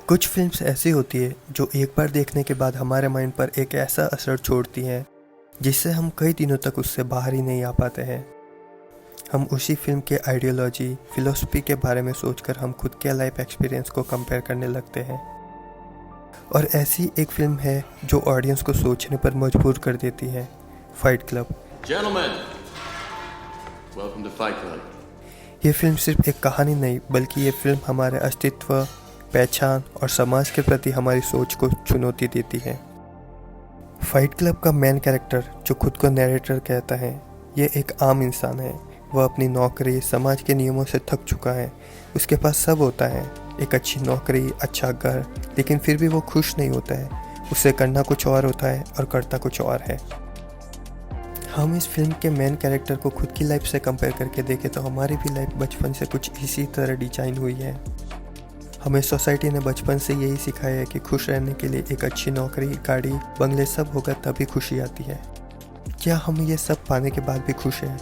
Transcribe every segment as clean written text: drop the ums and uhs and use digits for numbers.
कुछ फिल्म्स ऐसी होती है जो एक बार देखने के बाद हमारे माइंड पर एक ऐसा असर छोड़ती हैं जिससे हम कई दिनों तक उससे बाहर ही नहीं आ पाते हैं। हम उसी फिल्म के आइडियोलॉजी, फिलॉसफी के बारे में सोचकर हम खुद के लाइफ एक्सपीरियंस को कंपेयर करने लगते हैं। और ऐसी एक फिल्म है जो ऑडियंस को सोचने पर मजबूर कर देती है, fight club. Gentlemen, welcome to Fight Club. ये फिल्म सिर्फ एक कहानी नहीं बल्कि ये फिल्म हमारे अस्तित्व, पहचान और समाज के प्रति हमारी सोच को चुनौती देती है। फाइट क्लब का मेन कैरेक्टर जो खुद को नैरेटर कहता है, ये एक आम इंसान है। वह अपनी नौकरी, समाज के नियमों से थक चुका है। उसके पास सब होता है, एक अच्छी नौकरी, अच्छा घर, लेकिन फिर भी वो खुश नहीं होता है। उसे करना कुछ और होता है और करता कुछ और है। हम इस फिल्म के मेन कैरेक्टर को खुद की लाइफ से कंपेयर करके देखें तो हमारी भी लाइफ बचपन से कुछ इसी तरह डिजाइन हुई है। हमें सोसाइटी ने बचपन से यही सिखाया है कि खुश रहने के लिए एक अच्छी नौकरी, गाड़ी, बंगले सब होगा तभी खुशी आती है। क्या हम ये सब पाने के बाद भी खुश हैं?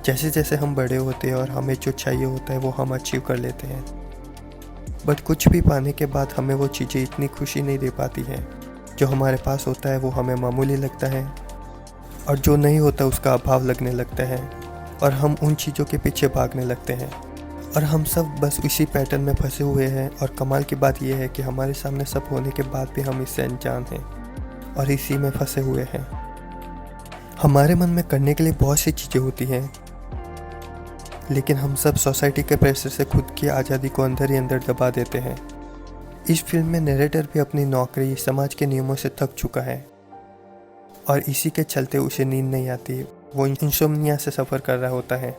जैसे जैसे हम बड़े होते हैं और हमें जो चाहिए होता है वो हम अचीव कर लेते हैं, बट कुछ भी पाने के बाद हमें वो चीज़ें इतनी खुशी नहीं दे पाती हैं। जो हमारे पास होता है वो हमें मामूली लगता है और जो नहीं होता उसका अभाव लगने लगता है और हम उन चीज़ों के पीछे भागने लगते हैं। और हम सब बस इसी पैटर्न में फंसे हुए हैं। और कमाल की बात यह है कि हमारे सामने सब होने के बाद भी हम इससे अनजान हैं और इसी में फंसे हुए हैं। हमारे मन में करने के लिए बहुत सी चीज़ें होती हैं, लेकिन हम सब सोसाइटी के प्रेशर से खुद की आज़ादी को अंदर ही अंदर दबा देते हैं। इस फिल्म में नरेटर भी अपनी नौकरी, समाज के नियमों से थक चुका है और इसी के चलते उसे नींद नहीं आती। वो इंसोम्निया से सफ़र कर रहा होता है।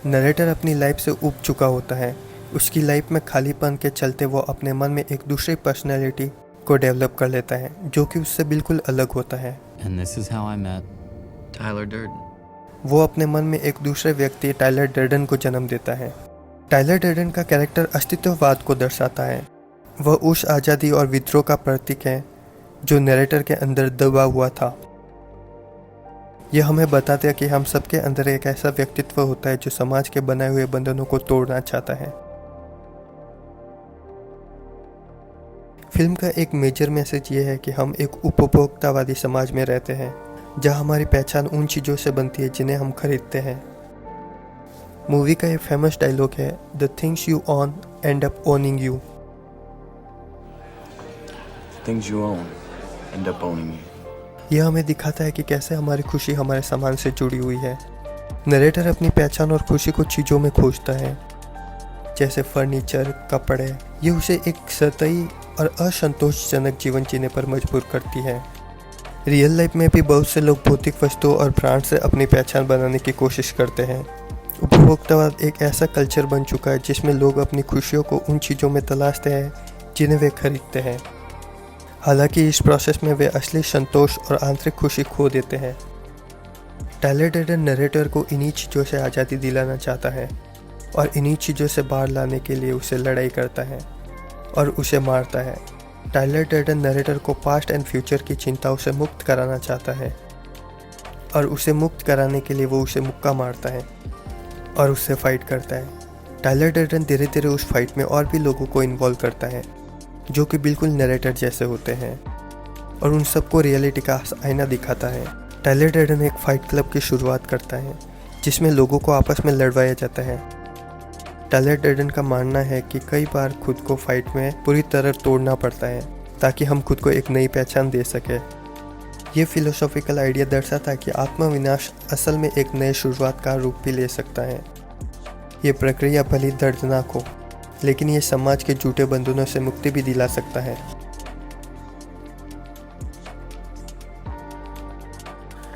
नरेटर अपनी लाइफ से ऊब चुका होता है। उसकी लाइफ में खालीपन के चलते वो अपने मन में एक दूसरी पर्सनैलिटी को डेवलप कर लेता है जो कि उससे बिल्कुल अलग होता है। And this is how I met Tyler Durden. वो अपने मन में एक दूसरे व्यक्ति टाइलर डर्डन को जन्म देता है। टाइलर डर्डन का कैरेक्टर अस्तित्ववाद को दर्शाता है। वह उस आज़ादी और विद्रोह का प्रतीक है जो नरेटर के अंदर दबा हुआ था। यह हमें बताते हैं कि हम सबके अंदर एक ऐसा व्यक्तित्व होता है जो समाज के बनाए हुए बंधनों को तोड़ना चाहता है। फिल्म का एक मेजर मैसेज ये है कि हम एक उपभोक्तावादी समाज में रहते हैं जहां हमारी पहचान उन चीज़ों से बनती है जिन्हें हम खरीदते हैं। मूवी का एक फेमस डायलॉग है, the things you own and up owning you. Things you own end up owning you. यह हमें दिखाता है कि कैसे हमारी खुशी हमारे सामान से जुड़ी हुई है। नरेटर अपनी पहचान और खुशी को चीज़ों में खोजता है, जैसे फर्नीचर, कपड़े। ये उसे एक सतही और असंतोषजनक जीवन जीने पर मजबूर करती है। रियल लाइफ में भी बहुत से लोग भौतिक वस्तुओं और ब्रांड से अपनी पहचान बनाने की कोशिश करते हैं। उपभोक्तावाद एक ऐसा कल्चर बन चुका है जिसमें लोग अपनी खुशियों को उन चीज़ों में तलाशते हैं जिन्हें वे खरीदते हैं। हालांकि इस प्रोसेस में वे असली संतोष और आंतरिक खुशी खो देते हैं। टाइलर डर्डन नरेटर को इन्हीं चीज़ों से आज़ादी दिलाना चाहता है और इन्हीं चीज़ों से बाहर लाने के लिए उसे लड़ाई करता है और उसे मारता है। टाइलर डर्डन नरेटर को पास्ट एंड फ्यूचर की चिंताओं से मुक्त कराना चाहता है और उसे मुक्त कराने के लिए वो उसे मुक्का मारता है और उससे फाइट करता है। टाइलर डर्डन धीरे धीरे उस फाइट में और भी लोगों को इन्वॉल्व करता है जो कि बिल्कुल नरेटर जैसे होते हैं और उन सबको रियलिटी का आईना दिखाता है। टाइलर डर्डन एक फाइट क्लब की शुरुआत करता है जिसमें लोगों को आपस में लड़वाया जाता है। टाइलर डर्डन का मानना है कि कई बार खुद को फाइट में पूरी तरह तोड़ना पड़ता है ताकि हम खुद को एक नई पहचान दे सके। ये फिलोसॉफिकल आइडिया दर्शाता है कि आत्मविनाश असल में एक नए शुरुआत का रूप भी ले सकता है। ये प्रक्रिया भली दर्दनाक हो, लेकिन ये समाज के झूठे बंधनों से मुक्ति भी दिला सकता है।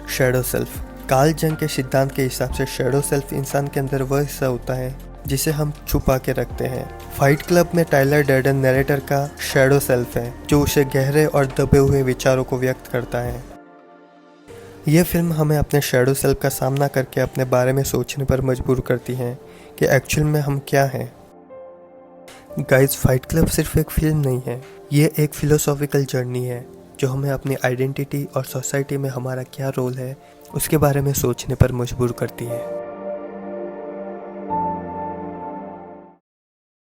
Shadow self. कार्ल जंग के सिद्धांत के हिसाब से शैडो सेल्फ इंसान के अंदर वह हिस्सा होता है जिसे हम छुपा के रखते हैं। फाइट क्लब में टाइलर डर्डन नरेटर का शैडो सेल्फ है जो उसे गहरे और दबे हुए विचारों को व्यक्त करता है। यह फिल्म हमें अपने शैडो सेल्फ का सामना करके अपने बारे में सोचने पर मजबूर करती है कि एक्चुअल में हम क्या हैं। गाइस, फाइट क्लब सिर्फ एक फिल्म नहीं है, ये एक फिलोसॉफिकल जर्नी है जो हमें अपनी आइडेंटिटी और सोसाइटी में हमारा क्या रोल है उसके बारे में सोचने पर मजबूर करती है।